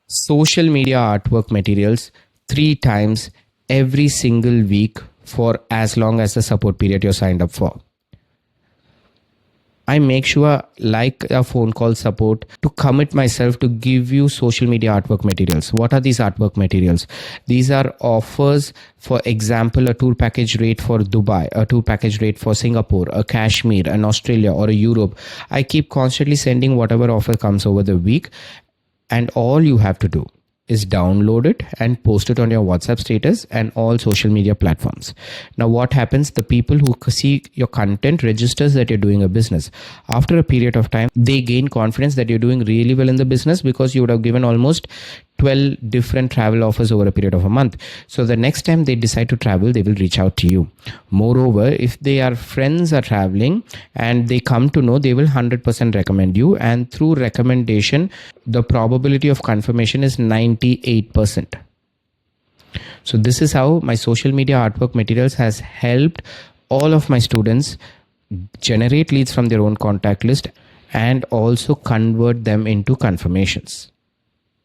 social media artwork materials 3 times every single week for as long as the support period you're signed up for. I make sure, like a phone call support, to commit myself to give you social media artwork materials. What are these artwork materials? These are offers, for example, a tour package rate for Dubai, a tour package rate for Singapore, a Kashmir, an Australia, or a Europe. I keep constantly sending whatever offer comes over the week, and all you have to do is download it and post it on your WhatsApp status and all social media platforms. Now what happens, the people who see your content registers that you're doing a business. After a period of time, they gain confidence that you're doing really well in the business, because you would have given almost 12 different travel offers over a period of a month. So the next time they decide to travel, they will reach out to you. Moreover, if their friends are traveling and they come to know, they will 100% recommend you, and through recommendation, the probability of confirmation is 98%. So this is how my social media artwork materials has helped all of my students generate leads from their own contact list and also convert them into confirmations.